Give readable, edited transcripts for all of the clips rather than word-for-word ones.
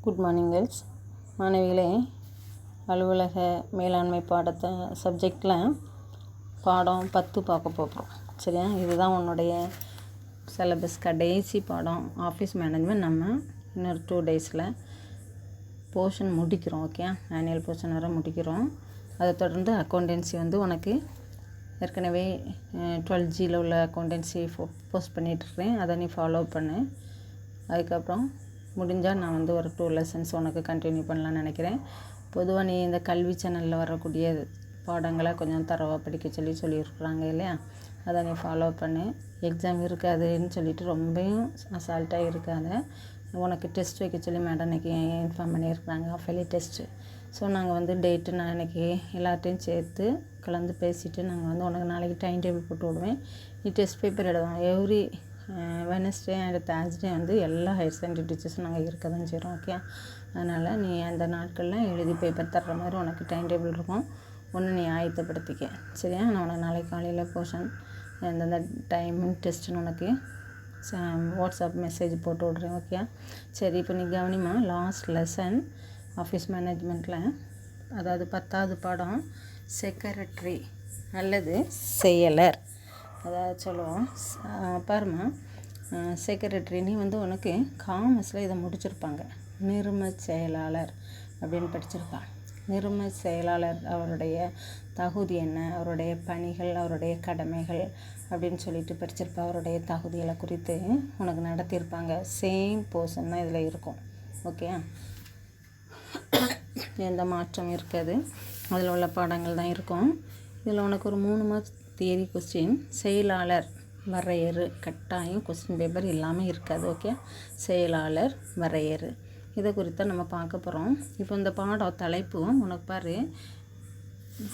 Good morning girls. மாணவிகளே, அலுவலக மேலாண்மை பாடத்தை சப்ஜெக்டில் பாடம் 10 பார்க்க போகிறோம். சரியா? இதுதான் உன்னுடைய சிலபஸ் கடைசி பாடம். ஆஃபீஸ் மேனேஜ்மெண்ட் நம்ம இன்னொரு 2 டேஸில் போர்ஷன் முடிக்கிறோம். ஓகே, ஆனுவல் போர்ஷன் வர முடிக்கிறோம். அதை தொடர்ந்து அக்கௌண்டன்சி உனக்கு ஏற்கனவே 12Gயில் உள்ள அக்கௌண்டன்சி போஸ்ட் பண்ணிகிட்ருக்கேன். அதை நீ ஃபாலோ பண்ணு. அதுக்கப்புறம் முடிஞ்சால் நான் ஒரு 2 லெசன்ஸ் உனக்கு கண்டினியூ பண்ணலான்னு நினைக்கிறேன். பொதுவாக நீ இந்த கல்வி சேனலில் வரக்கூடிய பாடங்களை கொஞ்சம் தரவாக படிக்க சொல்லியிருக்குறாங்க இல்லையா? அதை நீ ஃபாலோ பண்ணு. எக்ஸாம் இருக்காதுன்னு சொல்லிட்டு ரொம்பவும் அசால்ட்டாக இருக்காத. உனக்கு டெஸ்ட் வைக்க சொல்லி மேடம் இன்றைக்கி இன்ஃபார்ம் பண்ணியிருக்கிறாங்க, ஆஃபேலி டெஸ்ட்டு. ஸோ நாங்கள் டேட்டு நான் இன்றைக்கி எல்லாத்தையும் சேர்த்து கலந்து பேசிவிட்டு நாங்கள் உனக்கு நாளைக்கு டைம் டேபிள் போட்டு விடுவேன். நீ டெஸ்ட் பேப்பர் எழுதுவோம். எவ்ரி வெனஸ்டே அண்ட் தேர்ஸ்டே எல்லா ஹையர் செகண்டரி டீச்சர்ஸும் நாங்கள் இருக்க தான் செய்கிறோம். ஓகே, அதனால் நீ அந்த நாட்களில் எழுதி பேப்பர் தர்ற மாதிரி உனக்கு டைம் டேபிள் இருக்கும். ஒன்று நீ ஆயத்தப்படுத்திக்க. சரியா? நான் உனக்கு நாளைக்கு காலையில் போர்ஷன் எந்தெந்த டைமிங் டெஸ்ட்டுன்னு உனக்கு வாட்ஸ்அப் மெசேஜ் போட்டு விட்றேன். ஓகே, சரி. இப்போ நீ கவனிமா, லாஸ்ட் லெசன் ஆஃபீஸ் மேனேஜ்மெண்ட்டில், அதாவது 10வது பாடம் செக்ரட்டரி அல்லது செயலர், அதாவது சொல்லுவோம். பாருமா, செக்ரட்டரின்னு உனக்கு காமர்ஸில் இதை முடிச்சிருப்பாங்க. நிறும செயலாளர் அப்படின்னு படிச்சிருப்பாங்க. நிறும செயலாளர் அவருடைய தகுதி என்ன, அவருடைய பணிகள், அவருடைய கடமைகள் அப்படின்னு சொல்லிட்டு படிச்சிருப்பா. அவருடைய தகுதிகளை குறித்து உனக்கு நடத்தியிருப்பாங்க. சேம் போர்ஷன் தான் இதில் இருக்கும். ஓகே, எந்த மாற்றம் இருக்காது. அதில் உள்ள பாடங்கள் தான் இருக்கும். இதில் உனக்கு ஒரு 3 மார்க்ஸ் தியரி கொஸ்டின். செயலாளர் வரையறு கட்டாயம் கொஸ்டின் பேப்பர் இல்லாமல் இருக்காது. ஓகே, செயலாளர் வரையறு இதை குறித்து நம்ம பார்க்க போகிறோம். இப்போ இந்த பாடம் தலைப்பு உனக்கு பாரு,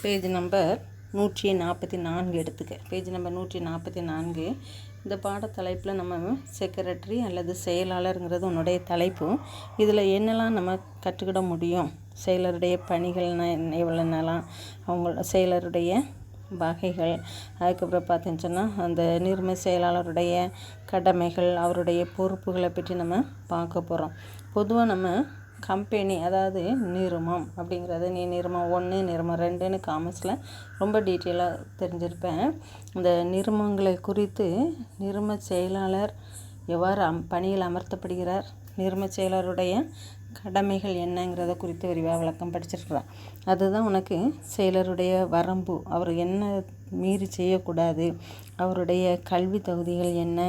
பேஜ் நம்பர் 144 எடுத்துக்க. Page number 144. இந்த பாட தலைப்பில் நம்ம செக்ரட்டரி அல்லது செயலாளருங்கிறது உன்னுடைய தலைப்பு. இதில் என்னெல்லாம் நம்ம கற்றுக்கிட முடியும், செயலருடைய பணிகள்னா எவ்வளோனாலாம், அவங்க செயலருடைய வகைகள், அதுக்கப்புறம் பார்த்துச்சுன்னா அந்த நிறும செயலாளருடைய கடமைகள், அவருடைய பொறுப்புகளை பற்றி நம்ம பார்க்க போகிறோம். பொதுவாக நம்ம கம்பெனி, அதாவது நிறுமம் அப்படிங்கிறது, நீ நிறுமம் 1 நிறுமம் 2ன்னு காமர்ஸில் ரொம்ப டீட்டெயிலாக தெரிஞ்சிருப்பேன். இந்த நிறுமங்களை குறித்து நிறும செயலாளர் எவ்வாறு பணியில் அமர்த்தப்படுகிறார், நிறும செயலருடைய கடமைகள் என்னங்கிறத குறித்து விரிவாக விளக்கம் படிச்சிருக்கிறான். அதுதான் உனக்கு செயலருடைய வரம்பு, அவர் என்ன மீறி செய்யக்கூடாது, அவருடைய கல்வி தகுதிகள் என்ன,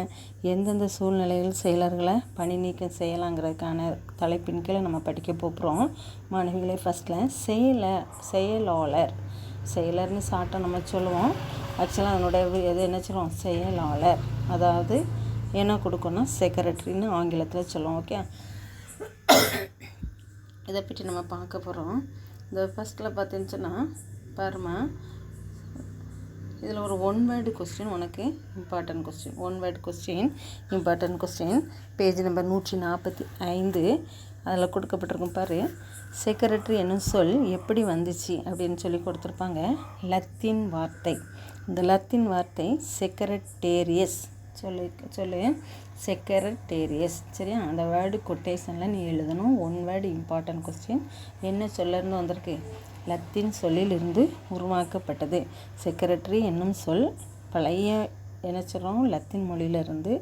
எந்தெந்த சூழ்நிலையில் செயலர்களை பணி நீக்கம் செய்யலாங்கிறதுக்கான தலைப்பின் கீழே நம்ம படிக்க போகிறோம். மாணவிகளை, ஃபஸ்ட்டில் செயலாளர், செயலர்னு ஷார்ட்டாக நம்ம சொல்லுவோம். ஆக்சுவலாக அதனுடைய எது என்ன சொல்லுவோம், செயலாளர். அதாவது என்ன கொடுக்கணும், செக்ரட்டரின்னு ஆங்கிலத்தில் சொல்லுவோம். ஓகே, இதை பற்றி நம்ம பார்க்க போகிறோம். இந்த ஃபஸ்ட்டில் பார்த்துச்சுன்னா பாருமா, இதில் ஒரு 1 வேர்டு கொஸ்டின் உனக்கு important question. 1 word question important question. Page number 145. அதில் கொடுக்கப்பட்டிருக்கும் பாரு, செக்ரட்டரி என்னும் சொல் எப்படி வந்துச்சு அப்படின்னு சொல்லி கொடுத்துருப்பாங்க. லத்தீன் வார்த்தை. இந்த லத்தீன் வார்த்தை செக்ரட்டேரியஸ். சொல்லு செக்ரட்டேரியஸ். சரியா? அந்த வேர்டு கொட்டேஷனில் நீ எழுதணும். 1 வேர்டு இம்பார்ட்டன்ட் கொஸ்டின். என்ன சொல்லருந்து வந்திருக்கு, லத்தீன் சொல்லிலிருந்து உருவாக்கப்பட்டது. செக்ரட்டரி என்னும் சொல் பழைய என்ன சொல்கிறோம், லத்தீன் மொழியிலிருந்து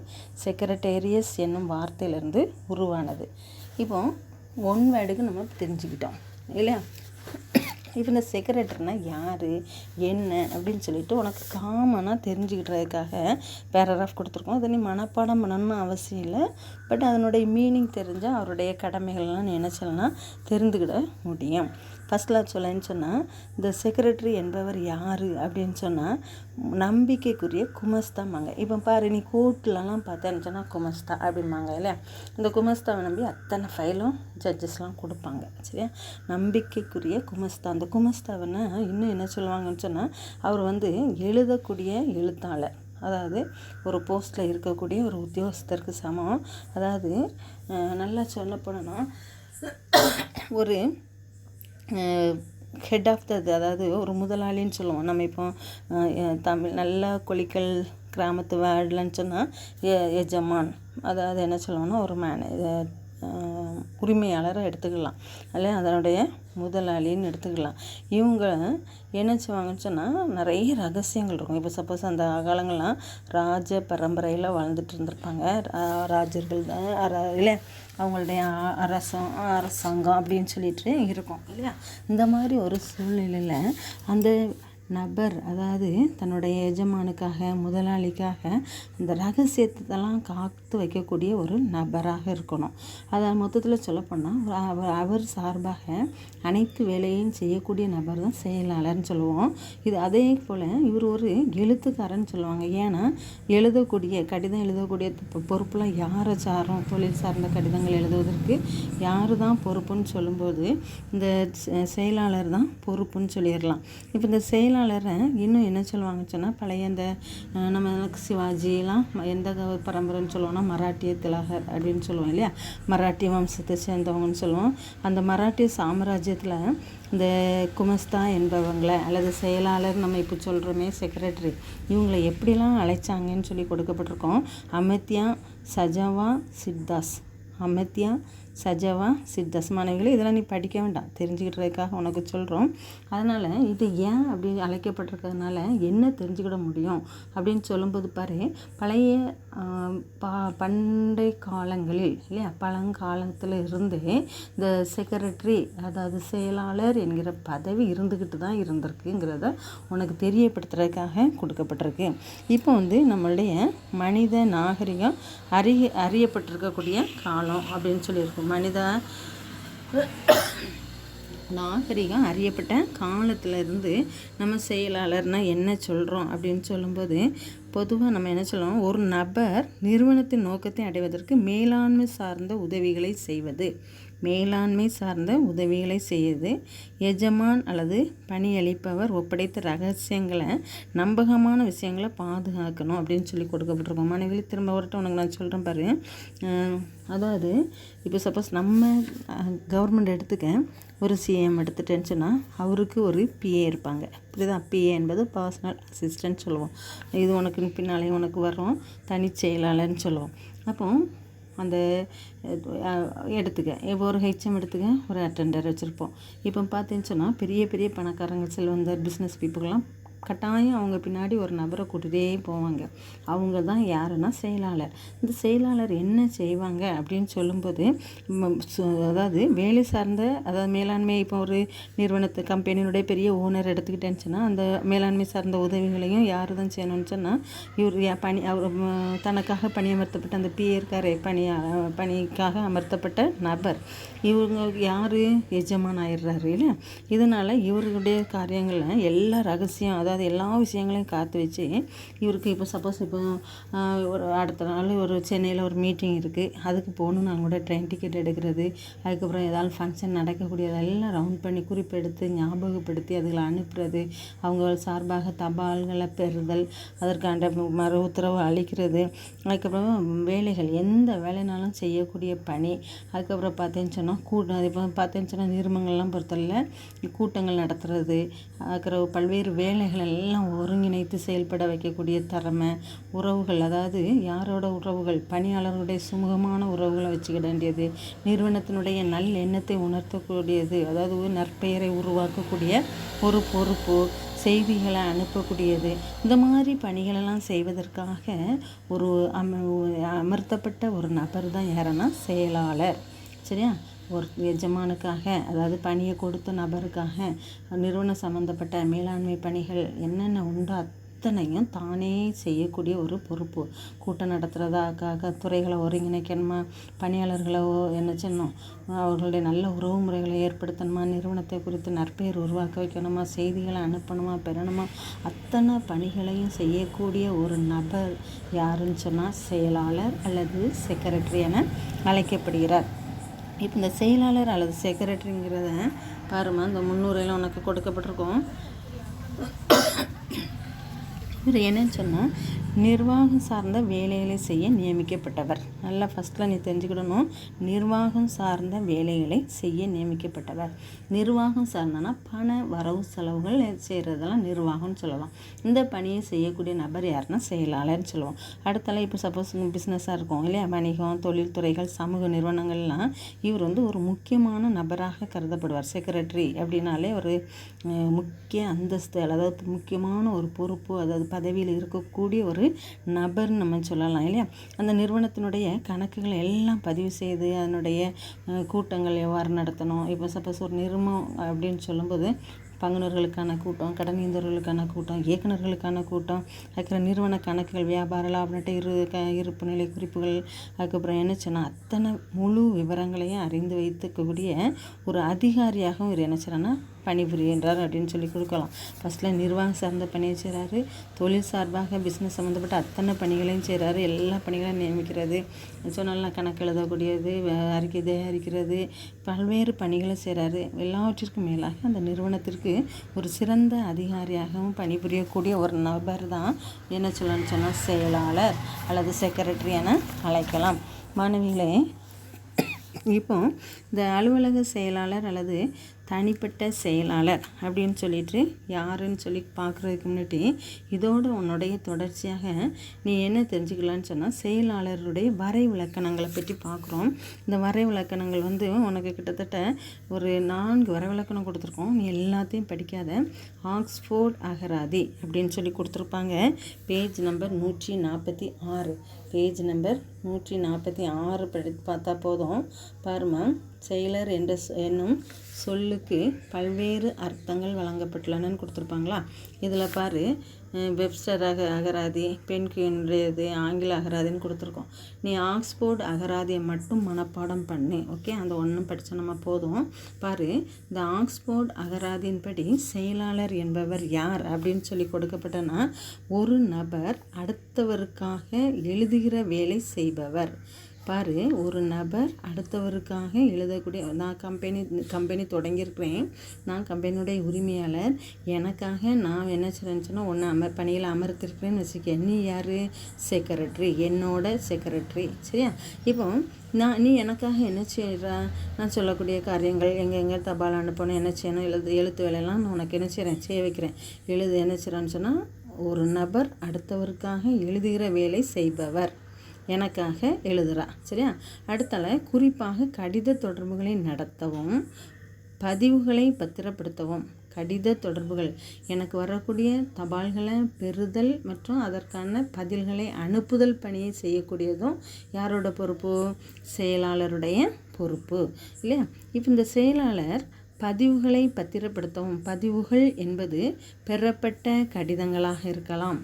செக்ரட்டேரியஸ் என்னும் வார்த்தையிலிருந்து உருவானது. இப்போ 1 வேர்டுக்கு நம்ம தெரிஞ்சுக்கிட்டோம் இல்லையா? இப்போ இந்த செக்ரட்டரினா யார் என்ன அப்படின்னு சொல்லிட்டு உனக்கு காமனாக தெரிஞ்சுக்கிட்டதுக்காக பேராகிராஃப் கொடுத்துருக்கோம். அதை நீ மனப்பாடம் பண்ணணும்னு அவசியம் இல்லை. பட் அதனுடைய மீனிங் தெரிஞ்சால் அவருடைய கடமைகள்லாம் நீ என்ன சொல்லலாம், தெரிந்துக்கிட முடியும். ஃபஸ்ட்டில் சொல்லன்னு சொன்னால், இந்த செக்ரட்டரி என்பவர் யார் அப்படின்னு சொன்னால் நம்பிக்கைக்குரிய குமஸ்தாம்பாங்க. இப்போ பாரு, நீ கோர்ட்லலாம் பார்த்தேன்னு சொன்னால் குமஸ்தா அப்படிம்பாங்க இல்லையா? இந்த குமஸ்தாவை நம்பி அத்தனை ஃபைலும் ஜட்ஜஸ்லாம் கொடுப்பாங்க. சரியா? நம்பிக்கைக்குரிய குமஸ்தா. அந்த குமஸ்தாவைன்னா இன்னும் என்ன சொல்லுவாங்கன்னு சொன்னால், அவர் எழுதக்கூடிய எழுத்தாளர். அதாவது ஒரு போஸ்ட்டில் இருக்கக்கூடிய ஒரு உத்தியோகஸ்தருக்கு சமம். அதாவது நல்லா சொல்ல போனோன்னா ஒரு ஹெட் ஆஃப் அதாவது ஒரு முதலாளின்னு சொல்லுவோம். நம்ம இப்போ தமிழ் நல்ல கொளிக்கல் கிராமத்து வேர்ட்லன்னு சொன்னால் எஜமான். அதாவது என்ன சொல்லுவோன்னா ஒரு உரிமையாளரை எடுத்துக்கலாம், அல்ல அதனுடைய முதலாளின்னு எடுத்துக்கலாம். இவங்க என்ன செய்வாங்கன்னு சொன்னால் நிறைய ரகசியங்கள் இருக்கும். இப்போ சப்போஸ் அந்த காலங்கள்லாம் ராஜ பரம்பரையில் வாழ்ந்துட்டு இருந்திருப்பாங்க, ராஜர்கள் தான் இல்லை அவங்களுடைய அரசாங்கம் அப்படின்னு சொல்லிட்டு இருக்கும் இல்லையா. இந்த மாதிரி ஒரு சூழ்நிலையில் அந்த நபர், அதாவது தன்னுடைய எஜமானுக்காக முதலாளிக்காக இந்த ரகசியத்தெல்லாம் காத்து வைக்கக்கூடிய ஒரு நபராக இருக்கணும். அதை மொத்தத்தில் சொல்லப்போனால் அவர் சார்பாக அனைத்து வேலையும் செய்யக்கூடிய நபர் தான் செயலாளர்னு சொல்லுவோம். இது அதே போல் இவர் ஒரு எழுத்துக்காரன்னு சொல்லுவாங்க. ஏன்னா கடிதம் எழுதக்கூடிய பொறுப்புலாம் யாரை சாரும், தொழில் சார்ந்த கடிதங்கள் எழுதுவதற்கு யார் தான் பொறுப்புன்னு சொல்லும்போது இந்த செயலாளர் தான் பொறுப்புன்னு சொல்லிடலாம். இப்போ இந்த செயலாளரை இன்னும் என்ன சொல்லுவாங்கன்னு சொன்னால், பழைய இந்த நம்ம சிவாஜிலாம் எந்த பரம்பரைன்னு சொல்லுவோம்னா மராட்டிய திலகர் அப்படின்னு சொல்லுவோம் இல்லையா, மராட்டிய வம்சத்தை சேர்ந்தவங்கன்னு சொல்லுவோம். அந்த மராட்டிய சாம்ராஜ்யத்தில் இந்த குமஸ்தா என்பவங்களை அல்லது செயலாளர் நம்ம இப்போ சொல்கிறோமே செக்ரட்டரி, இவங்களை எப்படிலாம் அழைச்சாங்கன்னு சொல்லி கொடுக்கப்பட்டிருக்கோம். அமித்யா சஜவா சித்தாஸ், அமித்யா சஜவா சித்தாஸ். மாணவிகளை இதெல்லாம் நீ படிக்க வேண்டாம், தெரிஞ்சுக்கிட்டதுக்காக உனக்கு சொல்கிறோம். அதனால் இது ஏன் அப்படி அழைக்கப்பட்டிருக்கிறதுனால என்ன தெரிஞ்சுக்கிட முடியும் அப்படின்னு சொல்லும்போது பாரு, பழைய பண்டை காலங்களில் இல்லையா, பழங்காலத்தில் இருந்து இந்த செக்ரட்டரி அதாவது செயலாளர் என்கிற பதவி இருந்துக்கிட்டு தான் இருந்திருக்குங்கிறத உனக்கு தெரியப்படுத்துறதுக்காக கொடுக்கப்பட்டிருக்கு. இப்போ நம்மளுடைய மனித நாகரிகம் அறியப்பட்டிருக்கக்கூடிய காலம் அப்படின்னு சொல்லியிருக்கோம். மனித நாகரிகம் அறியப்பட்ட காலத்தில் இருந்து நம்ம செயலாளர்னால் என்ன சொல்கிறோம் அப்படின்னு சொல்லும்போது, பொதுவாக நம்ம என்ன சொல்லுவோம், ஒரு நபர் நிறுவனத்தின் நோக்கத்தை அடைவதற்கு மேலாண்மை சார்ந்த உதவிகளை செய்வது, எஜமான் அல்லது பணியளிப்பவர் ஒப்படைத்த ரகசியங்களை நம்பகமான விஷயங்களை பாதுகாக்கணும் அப்படின்னு சொல்லி கொடுக்கப்பட்டிருக்கோம். மனைவி திரும்ப ஒருட்ட உனக்கு நான் சொல்கிறேன் பாரு. அதாவது இப்போ சப்போஸ் நம்ம கவர்மெண்ட் எடுத்துக்க, ஒரு சிஎம் எடுத்துட்டேன்னு சொன்னால் அவருக்கு ஒரு பிஏ இருப்பாங்க, புரியுதா. பிஏ என்பது பர்சனல் அசிஸ்டன்ட் சொல்லுவோம். இது உனக்கு பின்னாலே உனக்கு வரும் தனி செயலாளர்னு சொல்லுவோம். அப்போ அந்த இப்போ ஒரு ஹெச்எம் எடுத்துக்க, ஒரு அட்டெண்டர் வச்சுருப்போம். இப்போ பார்த்தீங்கன்னு சொன்னால் பெரிய பெரிய பணக்காரங்க செல்வந்தர் பிஸ்னஸ் பீப்புளெலாம் கட்டாயம் அவங்க பின்னாடி ஒரு நபரை கூட்டிகிட்டே போவாங்க. அவங்க தான் யாருன்னா செயலாளர். இந்த செயலாளர் என்ன செய்வாங்க அப்படின்னு சொல்லும்போது, அதாவது வேலை சார்ந்த, அதாவது மேலாண்மை, இப்போ ஒரு நிறுவனத்து கம்பெனியினுடைய பெரிய ஓனர் எடுத்துக்கிட்டேன்னு சொன்னால் அந்த மேலாண்மை சார்ந்த உதவிகளையும் யார் தான் செய்யணும்னு சொன்னால், அவர் தனக்காக பணியமர்த்தப்பட்ட அந்த பிஏற்காரை பணிக்காக அமர்த்தப்பட்ட நபர், இவங்க யார் எஜமான் ஆயிடுறாரு இல்லை. இதனால் இவர்களுடைய காரியங்களில் எல்லா ரகசியம், அதாவது எல்லா விஷயங்களையும் காத்து வச்சு இவருக்கு இப்போ சப்போஸ் இப்போ ஒரு அடுத்த நாள் ஒரு சென்னையில் ஒரு மீட்டிங் இருக்குது, அதுக்கு போகணுன்னு அவங்க கூட ட்ரெயின் டிக்கெட் எடுக்கிறது, அதுக்கப்புறம் ஏதாவது ஃபங்க்ஷன் நடக்கக்கூடியதெல்லாம் ரவுண்ட் பண்ணி குறிப்பெடுத்து ஞாபகப்படுத்தி அதுகளை அனுப்புறது, அவங்க சார்பாக தபால்களை பெறுதல், அதற்கான மறு உத்தரவு அளிக்கிறது, அதுக்கப்புறம் வேலைகள் எந்த வேலைனாலும் செய்யக்கூடிய பணி, அதுக்கப்புறம் பார்த்தேன்னு சொன்னால் இப்போ பார்த்தேன்னு சொன்னால் நிறுவனங்கள்லாம் பொறுத்தவரையில் கூட்டங்கள் நடத்துறது, அதுக்கப்புறம் பல்வேறு வேலைகள் எல்லாம் ஒருங்கிணைத்து செயல்பட வைக்கக்கூடிய திறமை, உறவுகள், அதாவது யாரோட உறவுகள், பணியாளர்களுடைய சுமூகமான உறவுகளை வச்சுக்கிட வேண்டியது, நிறுவனத்தினுடைய நல் எண்ணத்தை உணர்த்தக்கூடியது, அதாவது ஒரு நற்பெயரை உருவாக்கக்கூடிய ஒரு பொறுப்பு, செய்திகளை அனுப்பக்கூடியது, இந்த மாதிரி பணிகளெல்லாம் செய்வதற்காக ஒரு அமர்த்தப்பட்ட ஒரு நபர் தான் யாருன்னா செயலாளர். சரியா. ஒரு எஜமானுக்காக, அதாவது பணியை கொடுத்த நபருக்காக நிறுவன சம்மந்தப்பட்ட மேலாண்மை பணிகள் என்னென்ன உண்டோ அத்தனையும் தானே செய்யக்கூடிய ஒரு பொறுப்பு. கூட்டம் நடத்துகிறதாக்காக துறைகளை ஒருங்கிணைக்கணுமா, பணியாளர்களை என்ன செய்யணும், அவர்களுடைய நல்ல உறவு முறைகளை ஏற்படுத்தணுமா, நிறுவனத்தை குறித்து நற்பெயர் உருவாக்க வைக்கணுமா, செய்திகளை அனுப்பணுமா பெறணுமா, அத்தனை பணிகளையும் செய்யக்கூடிய ஒரு நபர் யாருன்னு சொன்னால் செயலாளர் அல்லது செக்ரட்டரி என அழைக்கப்படுகிறார். இப்போ இந்த செயலாளர் அல்லது செக்ரட்டரிங்கிறத பாருமா, இந்த முன்னுரையில் உனக்கு கொடுக்கப்பட்டிருக்கோம். இவர் என்னன்னு சொன்னால் நிர்வாகம் சார்ந்த வேலைகளை செய்ய நியமிக்கப்பட்டவர். நல்லா ஃபஸ்ட்டில் நீ தெரிஞ்சுக்கிடணும். நிர்வாகம் சார்ந்த வேலைகளை செய்ய நியமிக்கப்பட்டவர். நிர்வாகம் சார்ந்தனா பண வரவு செலவுகள் செய்கிறதெல்லாம் நிர்வாகம்னு சொல்லலாம். இந்த பணியை செய்யக்கூடிய நபர் யாருன்னா செயலாளர்னு சொல்லுவோம். அடுத்தால இப்போ சப்போஸ் பிஸ்னஸாக இருக்கும் இல்லையா, வணிகம், தொழில்துறைகள், சமூக நிறுவனங்கள்லாம் இவர் ஒரு முக்கியமான நபராக கருதப்படுவார். செக்ரட்டரி அப்படின்னாலே ஒரு முக்கிய அந்தஸ்து, அதாவது முக்கியமான ஒரு பொறுப்பு, அதாவது பதவியில் இருக்கக்கூடிய ஒரு நபர்னு நம்ம சொல்லலாம் இல்லையா. அந்த நிறுவனத்தினுடைய கணக்குகளை எல்லாம் பதிவு செய்து அதனுடைய கூட்டங்கள் எவ்வாறு நடத்தணும். இப்போ சப்போஸ் ஒரு நிறுவனம் அப்படின்னு சொல்லும்போது பங்குனர்களுக்கான கூட்டம், கடனீந்தர்களுக்கான கூட்டம், இயக்குநர்களுக்கான கூட்டம், அதுக்கப்புறம் நிறுவன கணக்குகள், வியாபார லாப நட்ட இருப்பு நிலை குறிப்புகள், அதுக்கப்புறம் என்ன சொன்னால் அத்தனை முழு விவரங்களையும் அறிந்து வைத்துக்கக்கூடிய ஒரு அதிகாரியாகவும் இவர் என்ன செய்யறன்னா பணிபுரிகின்றார் அப்படின்னு சொல்லி கொடுக்கலாம். ஃபஸ்ட்டில் நிர்வாகம் சார்ந்த பணியை செய்கிறாரு, தொழில் சார்பாக பிஸ்னஸ் சம்மந்தப்பட்ட அத்தனை பணிகளையும் செய்கிறாரு, எல்லா பணிகளையும் நியமிக்கிறது, சொன்னாலும் கணக்கு எழுதக்கூடியது, அறிக்கை தயாரிக்கிறது, பல்வேறு பணிகளை செய்கிறாரு. எல்லாவற்றிற்கும் மேலாக அந்த நிறுவனத்திற்கு ஒரு சிறந்த அதிகாரியாகவும் பணிபுரியக்கூடிய ஒரு நபர் தான் என்ன சொல்லணும்னு சொன்னால் செயலாளர் அல்லது செக்ரட்டரி என அழைக்கலாம். மாணவிகளே, இப்போ இந்த அலுவலக செயலாளர் அல்லது தனிப்பட்ட செயலாளர் அப்படின்னு சொல்லிட்டு யாருன்னு சொல்லி பார்க்குறதுக்கு முன்னாடி இதோடு உன்னுடைய தொடர்ச்சியாக நீ என்ன தெரிஞ்சுக்கலான்னு சொன்னால் செயலாளருடைய வரை விளக்கணங்களை பற்றி பார்க்குறோம். இந்த வரை விளக்கணங்கள் உனக்கு கிட்டத்தட்ட ஒரு 4 வரை விளக்கணம் கொடுத்துருக்கோம். நீ எல்லாத்தையும் படிக்காத. ஆக்ஸ்ஃபோர்ட் அகராதி அப்படின்னு சொல்லி கொடுத்துருப்பாங்க. பேஜ் நம்பர் 146, பேஜ் நம்பர் 146 படித்து பார்த்தா போதும். பாருமா, செயலர் என்னும் சொல்லுக்கு பல்வேறு அர்த்தங்கள் வழங்கப்பட்டுள்ளனன்னு கொடுத்துருப்பாங்களா. இதில் பாரு, வெப்ஸ்டர் அகராதி, பென்குயினுடையது, ஆங்கில அகராதின்னு கொடுத்துருக்கோம். நீ ஆக்ஸ்போர்ட் அகராதியை மட்டும் மனப்பாடம் பண்ணு. ஓகே, அந்த ஒன்றும் படித்தா நம்ம போதும். பாரு, இந்த ஆக்ஸ்போர்ட் அகராதியின் படி செயலாளர் என்பவர் யார் அப்படின்னு சொல்லி கொடுக்கப்பட்டனா ஒரு நபர் அடுத்தவருக்காக எழுதுகிற வேலை செய்பவர். பாரு, ஒரு நபர் அடுத்தவருக்காக எழுதக்கூடிய, நான் கம்பெனி தொடங்கியிருக்கிறேன், நான் கம்பெனியுடைய உரிமையாளர், எனக்காக நான் என்ன செய்கிறேன்னு ஒன்று பணியில் அமர்த்திருக்கிறேன்னு வச்சுக்க. நீ யார்? செக்ரட்டரி, என்னோட செக்ரட்டரி. சரியா? இப்போ நீ எனக்காக என்ன செய்கிறா, நான் சொல்லக்கூடிய காரியங்கள், எங்கே தபால் அனுப்பணும், என்ன செய்யணும், எழுத்து வேலையெல்லாம் நான் உனக்கு என்ன செய்கிறேன், செய்ய வைக்கிறேன். என்ன செய்கிறான்னு சொன்னால் ஒரு நபர் அடுத்தவருக்காக எழுதுகிற வேலை செய்பவர் எனக்காக எழுதுகிறா. சரியா? அடுத்தால குறிப்பாக கடித தொடர்புகளை நடத்தவும் பதிவுகளை பத்திரப்படுத்தவும். கடித தொடர்புகள், எனக்கு வரக்கூடிய தபால்களை பெறுதல் மற்றும் அதற்கான பதில்களை அனுப்புதல் பணியை செய்யக்கூடியதும் யாரோட பொறுப்பு? செயலாளருடைய பொறுப்பு இல்லையா. இப்போ இந்த செயலாளர் பதிவுகளை பத்திரப்படுத்தவும், பதிவுகள் என்பது பெறப்பட்ட கடிதங்களாக இருக்கலாம்,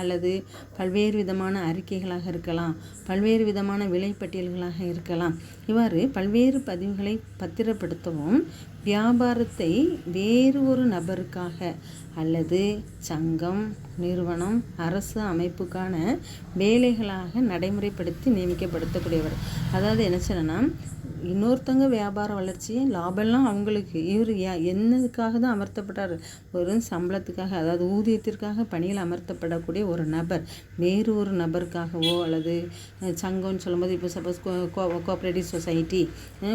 அல்லது பல்வேறு விதமான அறிக்கைகளாக இருக்கலாம், பல்வேறு விதமான விலைப்பட்டியல்களாக இருக்கலாம். இவ்வாறு பல்வேறு பதிவுகளை பத்திரப்படுத்தவும் வியாபாரத்தை வேறு ஒரு நபருக்காக அல்லது சங்கம், நிறுவனம், அரசு அமைப்புக்கான வேலைகளாக நடைமுறைப்படுத்தி நியமிக்கப்படுத்தக்கூடியவர். அதாவது என்ன சொன்னா, இன்னொருத்தங்க வியாபார வளர்ச்சி லாபம்லாம் அவங்களுக்கு, இவர் என்னதுக்காக தான் அமர்த்தப்பட்டார்? ஒரு சம்பளத்துக்காக, அதாவது ஊதியத்திற்காக பணியில் அமர்த்தப்படக்கூடிய ஒரு நபர் வேறு ஒரு நபருக்காகவோ, அல்லது சங்கம்னு சொல்லும்போது இப்போ சப்போஸ் கோஆப்ரேட்டிவ் சொசைட்டி,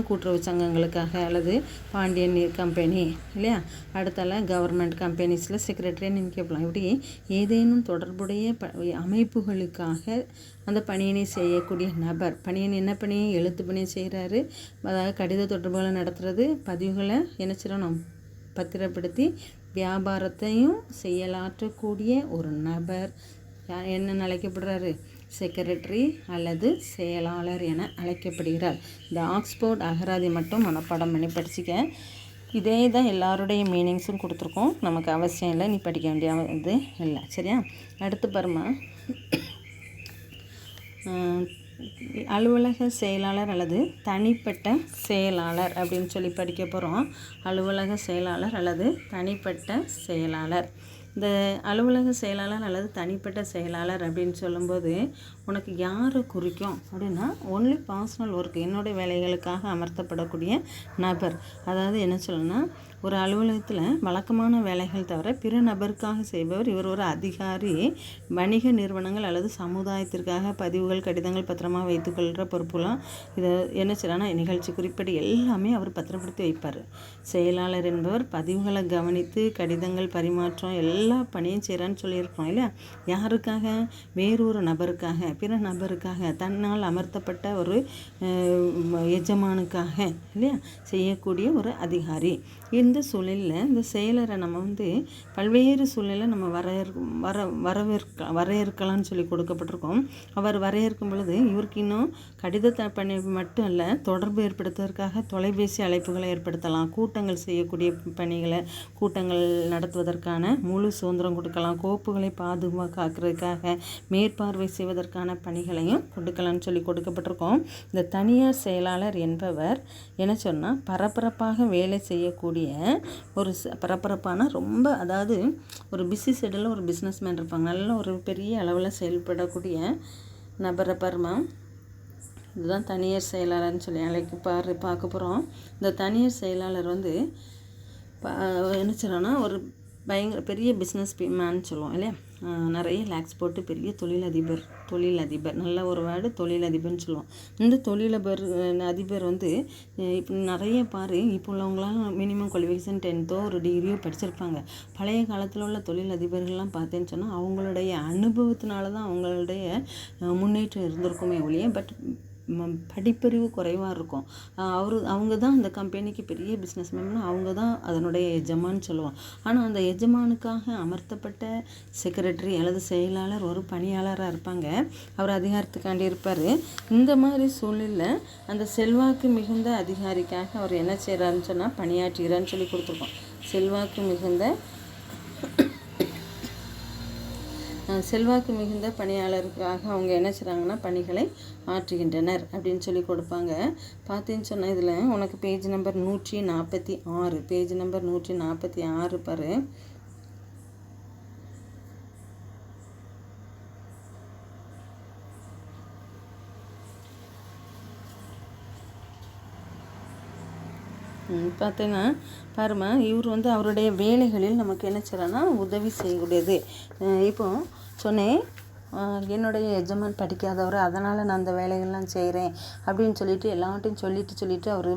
கூட்டுறவு சங்கங்களுக்காக, அல்லது பாண்டியன் கம்பெனி இல்லையா, அடுத்தால கவர்மெண்ட் கம்பெனிஸில் செக்ரட்டரியை நியமிக்கப்படலாம். இப்படி ஏதேனும் தொடர்புடைய அமைப்புகளுக்காக அந்த பணியினை செய்யக்கூடிய நபர். என்ன பணியை? எழுத்து பணியை செய்கிறாரு. அதாவது கடித தொடர்புகளை நடத்துறது, பதிவுகளை என்ன செய்யணும், பத்திரப்படுத்தி வியாபாரத்தையும் செயலாற்றக்கூடிய ஒரு நபர் என்ன அழைக்கப்படுறாரு? செக்ரட்டரி அல்லது செயலாளர் என அழைக்கப்படுகிறார். இந்த ஆக்ஸ்போர்ட் அகராதி மட்டும் மனப்பாடம் பண்ணி படிச்சுக்க. இதே தான் எல்லாருடைய மீனிங்ஸும் கொடுத்துருக்கோம். நமக்கு அவசியம் இல்லை, நீ படிக்க வேண்டிய இது இல்லை. சரியா? அடுத்து பாருமா, அலுவலக செயலாளர் அல்லது தனிப்பட்ட செயலாளர் அப்படின்னு சொல்லி படிக்க போகிறோம். அலுவலக செயலாளர் அல்லது தனிப்பட்ட செயலாளர். இந்த அலுவலக செயலாளர் அல்லது தனிப்பட்ட செயலாளர் அப்படின்னு சொல்லும்போது உனக்கு யாரை குறிக்கும் அப்படின்னா ஒன்லி பர்சனல் ஒர்க், என்னுடைய வேலைகளுக்காக அமர்த்தப்படக்கூடிய நபர். அதாவது என்ன சொல்லணும்னா ஒரு அலுவலகத்தில் வழக்கமான வேலைகள் தவிர பிற நபருக்காக செய்பவர். இவர் ஒரு அதிகாரி. வணிக நிறுவனங்கள் அல்லது சமுதாயத்திற்காக பதிவுகள், கடிதங்கள் பத்திரமாக வைத்துக்கொள்கிற பொறுப்புலாம் இதை என்ன செய்யலாம்னா நிகழ்ச்சி குறிப்பேடு எல்லாமே அவர் பத்திரப்படுத்தி வைப்பார். செயலாளர் என்பவர் பதிவுகளை கவனித்து கடிதங்கள் பரிமாற்றம் எல்லா பணியும் செய்கிறான்னு சொல்லியிருக்கோம் இல்லையா. யாருக்காக? வேறொரு நபருக்காக, பிற நபருக்காக, தன்னால் அமர்த்தப்பட்ட ஒரு எஜமானுக்காக இல்லையா செய்யக்கூடிய ஒரு அதிகாரி. இந்த சூழலில் இந்த செயலரை நம்ம பல்வேறு சூழ்நிலை நம்ம வரையறுக்கலாம்னு சொல்லி கொடுக்கப்பட்டிருக்கோம். அவர் வரையறுக்கும் பொழுது இவருக்கு இன்னும் கடிதத்தை பணி மட்டும் இல்லை, தொடர்பு ஏற்படுத்துவதற்காக தொலைபேசி அழைப்புகளை ஏற்படுத்தலாம், கூட்டங்கள் செய்யக்கூடிய பணிகளை கூட்டங்கள் நடத்துவதற்கான முழு சுதந்திரம் கொடுக்கலாம், கோப்புகளை பாதுகாக்கிறதுக்காக மேற்பார்வை செய்வதற்கான பணிகளையும் கொடுக்கலாம்னு சொல்லி கொடுக்கப்பட்டிருக்கோம். இந்த தனியார் செயலாளர் என்பவர் என்ன சொன்னால் பரபரப்பாக வேலை செய்யக்கூடிய ஒரு பரபரப்பான ரொம்ப, அதாவது ஒரு பிஸி ஷெட்யூலில் ஒரு பிஸ்னஸ் மேன் இருப்பாங்க, நல்ல ஒரு பெரிய அளவில் செயல்படக்கூடிய நபரை பாருமா. இதுதான் தனியார் செயலாளர்னு சொல்லி பார்க்க போகிறோம். இந்த தனியார் செயலாளர் என்ன சொல்கிறோன்னா ஒரு பயங்கர பெரிய பிஸ்னஸ் மேன் சொல்லுவோம் இல்லையா. நிறைய லேக்ஸ் போட்டு பெரிய தொழிலதிபர் நல்ல ஒரு வேர்டு தொழிலதிபர்னு சொல்லுவோம். இந்த அதிபர் இப்போ நிறைய இப்போ உள்ளவங்களாம் மினிமம் குவாலிஃபிகேஷன் 10th ஒரு டிகிரியோ படிச்சிருப்பாங்க. பழைய காலத்தில் உள்ள தொழிலதிபர்கள்லாம் பார்த்தேன்னு சொன்னால் அவங்களுடைய அனுபவத்தினால தான் அவங்களுடைய முன்னேற்றம் இருந்திருக்குமே ஒழிய பட் படிப்பறிவு குறைவாக இருக்கும். அவங்க தான் அந்த கம்பெனிக்கு பெரிய பிஸ்னஸ் மேன், அவங்க தான் அதனுடைய எஜமான்னு சொல்லுவோம். ஆனால் அந்த எஜமானுக்காக அமர்த்தப்பட்ட செக்ரட்டரி அல்லது செயலாளர் ஒரு பணியாளராக இருப்பாங்க. அவர் அதிகாரத்துக்காண்டி இருப்பார். இந்த மாதிரி சூழ்நிலையில் அந்த செல்வாக்கு மிகுந்த அதிகாரிக்காக அவர் என்ன செய்கிறாருன்னு சொன்னால் பணியாற்றுகிறான்னு சொல்லி கொடுத்துருக்கோம். செல்வாக்கு மிகுந்த பணியாளருக்காக அவங்க என்ன செய்கிறாங்கன்னா பணிகளை ஆற்றுகின்றனர் அப்படின்னு சொல்லி கொடுப்பாங்க. பார்த்தீங்கன்னு சொன்னால் இதில் உனக்கு பேஜ் நம்பர் 146 பாரு. பார்த்தீங்கன்னா பாருமா, இவர் அவருடைய வேலைகளில் நமக்கு என்ன செய்யறான்னா உதவி செய்யக்கூடியது. இப்போ சொன்னேன் என்னுடைய எஜமான் படிக்காதவர், அதனால் நான் அந்த வேலைகள்லாம் செய்கிறேன் அப்படின்னு சொல்லிட்டு எல்லாட்டையும் சொல்லிட்டு அவர்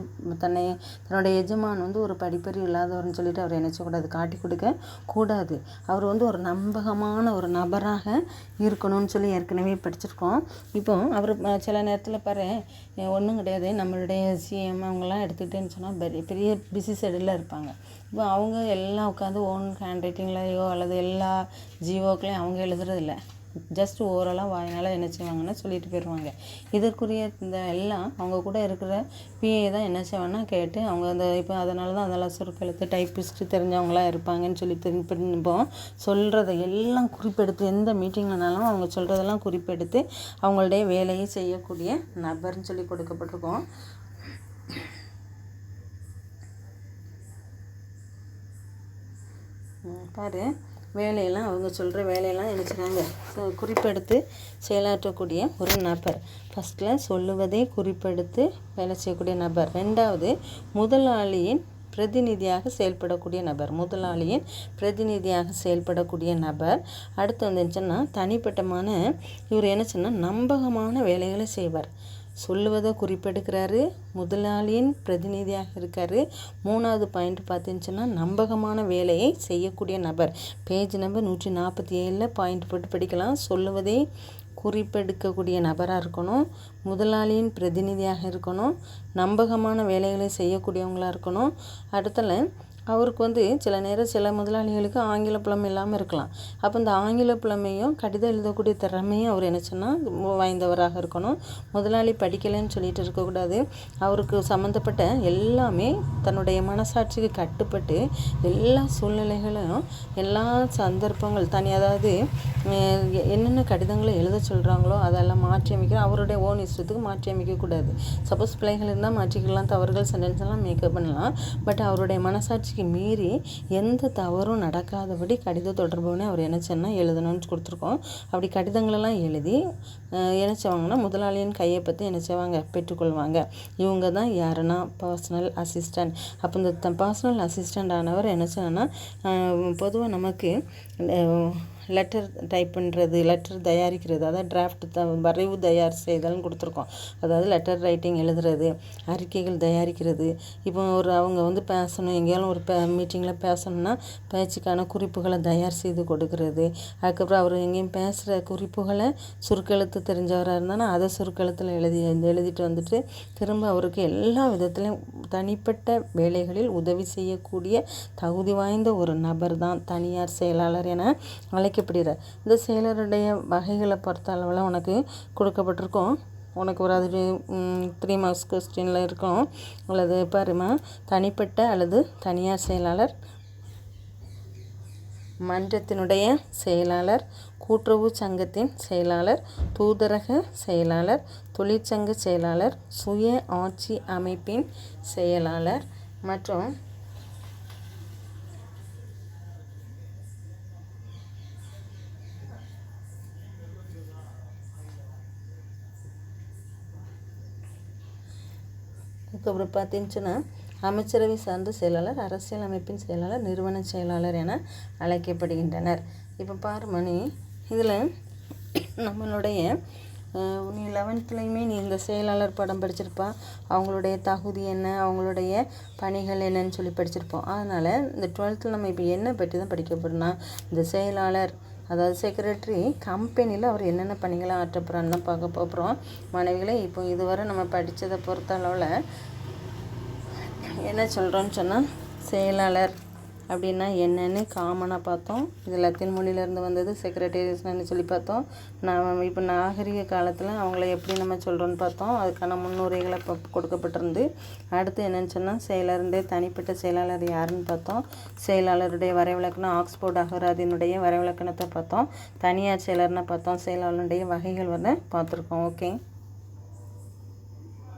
தன்னுடைய எஜமான் ஒரு படிப்பறிவு இல்லாதவர்னு சொல்லிட்டு அவர் என்ன செய்யக்கூடாது, காட்டி கொடுக்க கூடாது. அவர் ஒரு நம்பகமான ஒரு நபராக இருக்கணும்னு சொல்லி ஏற்கனவே படிச்சிருக்கோம். இப்போ அவர் சில நேரத்தில் பாரு ஒன்றும் கிடையாது, நம்மளுடைய சிஎம் அவங்கெல்லாம் எடுத்துக்கிட்டேன்னு சொன்னால் பெரிய பிஸி ஷெட்யூலில் இருப்பாங்க. இப்போ அவங்க எல்லாம் உட்காந்து ஓன் ஹேண்ட் ரைட்டிங்லையோ அல்லது எல்லா ஜிஓக்களையும் அவங்க எழுதுறதில்ல, ஜஸ்ட் ஓவராலாக வாயினால் என்ன செய்வாங்கன்னா சொல்லிட்டு போயிடுவாங்க. இதற்குரிய இந்த எல்லாம் அவங்க கூட இருக்கிற பிஏ தான் என்ன செய்வாங்கன்னா கேட்டு அவங்க இப்போ அதனால தான் அதெல்லாம் சுருக்கெழுத்து டைப்பிஸ்ட்டு தெரிஞ்சவங்களாம் இருப்பாங்கன்னு சொல்லி திரும்பிப்போம். சொல்கிறத எல்லாம் குறிப்பெடுத்து எந்த மீட்டிங்லனாலும் அவங்க சொல்கிறதெல்லாம் குறிப்பெடுத்து அவங்களுடைய வேலையை செய்யக்கூடிய நபர்னு சொல்லி கொடுக்கப்பட்டிருக்கோம். பாரு, வேலையெல்லாம் அவங்க சொல்கிற வேலையெல்லாம் என்ன செய்கிறாங்க குறிப்பெடுத்து செயலாற்றக்கூடிய ஒரு நபர். ஃபஸ்ட்டில் சொல்லுவதை குறிப்பெடுத்து வேலை செய்யக்கூடிய நபர். ரெண்டாவது முதலாளியின் பிரதிநிதியாக செயல்படக்கூடிய நபர். அடுத்து வந்துச்சுன்னா தனிப்பட்டமான இவர் என்ன சொன்னால் நம்பகமான வேலைகளை செய்வார். சொல்லுவதை குறிப்பெடுக்கிறாரு, முதலாளியின் பிரதிநிதியாக இருக்கார். மூணாவது பாயிண்ட் பார்த்துச்சுன்னா நம்பகமான வேலையை செய்யக்கூடிய நபர். பேஜ் நம்பர் 147 பாயிண்ட் போட்டு படிக்கலாம். சொல்லுவதை குறிப்பெடுக்கக்கூடிய நபராக இருக்கணும், முதலாளியின் பிரதிநிதியாக இருக்கணும், நம்பகமான வேலைகளை செய்யக்கூடியவங்களாக இருக்கணும். அடுத்தல அவருக்கு சில நேரம் சில முதலாளிகளுக்கு ஆங்கில புலமை இல்லாமல் இருக்கலாம். அப்போ இந்த ஆங்கில புலமையும் கடிதம் எழுதக்கூடிய திறமையும் அவர் என்ன சொன்னால் வாய்ந்தவராக இருக்கணும். முதலாளி படிக்கலைன்னு சொல்லிட்டு இருக்கக்கூடாது. அவருக்கு சம்மந்தப்பட்ட எல்லாமே தன்னுடைய மனசாட்சிக்கு கட்டுப்பட்டு எல்லா சூழ்நிலைகளும் எல்லா சந்தர்ப்பங்கள் அதாவது என்னென்ன கடிதங்களை எழுத சொல்கிறாங்களோ அதெல்லாம் மாற்றி அமைக்கிற அவருடைய ஓன் இஷ்டத்துக்கு மாற்றி அமைக்கக்கூடாது. சப்போஸ் பிள்ளைகள் இருந்தால் மாற்றிக்கலாம், தவறுகள் சென்டென்ஸ் எல்லாம் மேக்கப் பண்ணலாம். பட் அவருடைய மனசாட்சிக்கு ஆட்சிக்கு மீறி எந்த தவறும் நடக்காதபடி கடித தொடர்புனே அவர் என்ன செய்யணும் எழுதணும்னு கொடுத்துருக்கோம். அப்படி கடிதங்களெல்லாம் எழுதி என்ன செய்வாங்கன்னா முதலாளியின் கையை பற்றி என்ன செய்வாங்க பெற்றுக்கொள்வாங்க. இவங்க தான் யாருன்னா பர்சனல் அசிஸ்டண்ட். அப்போ இந்த பர்சனல் அசிஸ்டண்ட் ஆனவர் என்ன செய்யணும்னா பொதுவாக நமக்கு லெட்டர் டைப் பண்ணுறது, லெட்டர் தயாரிக்கிறது, அதாவது டிராஃப்ட் வரைவு தயார் செய்தல்னு கொடுத்துருக்கோம். அதாவது லெட்டர் ரைட்டிங் எழுதுறது, அறிக்கைகள் தயாரிக்கிறது. இப்போ அவங்க வந்து பேசணும், எங்கேயாலும் ஒரு மீட்டிங்கில் பேசணும்னா பேச்சுக்கான குறிப்புகளை தயார் செய்து கொடுக்கறது. அதுக்கப்புறம் அவர் எங்கேயும் பேசுகிற குறிப்புகளை சுருக்கெழுத்து தெரிஞ்சவராக இருந்தாலும் அதை சுருக்கெழுத்தில் எழுதிட்டு வந்துட்டு திரும்ப அவருக்கு எல்லா விதத்துலையும் தனிப்பட்ட வேலைகளில் உதவி செய்யக்கூடிய தகுதி வாய்ந்த ஒரு நபர் தான் தனியார் செயலாளர் என அழைக்கப்படுகிறார். இந்த செயலருடைய வகைகளை பொறுத்த அளவில் உனக்கு கொடுக்கப்பட்டிருக்கும். உனக்கு ஒரு அது 3 மார்க்ஸ் கொஸ்டினில் இருக்கும். அல்லது பாருமா, தனிப்பட்ட அல்லது தனியார் செயலாளர், மன்றத்தினுடைய செயலாளர், கூட்டுறவு சங்கத்தின் செயலாளர், தூதரக செயலாளர், தொழிற்சங்க செயலாளர், சுய ஆட்சி அமைப்பின் செயலாளர் மற்றும் அதுக்கப்புறம் பார்த்தீங்கன்னா அமைச்சரவை சார்ந்த செயலாளர், அரசியல் அமைப்பின் செயலாளர், நிறுவன செயலாளர் என அழைக்கப்படுகின்றனர். இப்போ பாருமா, நீ இதில் நம்மளுடைய நீ 11லையுமே நீ இந்த செயலாளர் படம் படிச்சிருப்பா. அவங்களுடைய தகுதி என்ன, அவங்களுடைய பணிகள் என்னன்னு சொல்லி படிச்சிருப்போம். அதனால் இந்த 12th நம்ம இப்போ என்ன பற்றி தான் படிக்கப்படனா, இந்த செயலாளர் அதாவது செக்ரட்டரி கம்பெனியில் அவர் என்னென்ன பணிகளை ஆற்றப்படுறான்னு தான் பார்க்க போகிறோம். மாணவிகளை இப்போ இதுவரை நம்ம படித்ததை பொறுத்த அளவில் என்ன சொல்கிறோன்னு சொன்னால், செயலாளர் அப்படின்னா என்னென்னு காமனாக பார்த்தோம். இது லத்தீன் மொழியிலேருந்து வந்தது. செக்ரட்டரிஸ்னு சொல்லி பார்த்தோம். இப்போ நாகரிக காலத்தில் அவங்கள எப்படி நம்ம சொல்கிறோன்னு பார்த்தோம். அதுக்கான முன்னுரைகளை கொடுக்கப்பட்டிருந்து அடுத்து என்னென்னு சொன்னால் செயலாளருடைய தனிப்பட்ட செயலாளர் யாருன்னு பார்த்தோம். செயலாளருடைய வரைவிலக்கணம் ஆக்ஸ்போர்ட் அகராதியினுடைய வரைவிலக்கணத்தை பார்த்தோம். தனியார் செயலர்னு பார்த்தோம். செயலாளருடைய வகைகள் வந்து பார்த்துருக்கோம். ஓகே.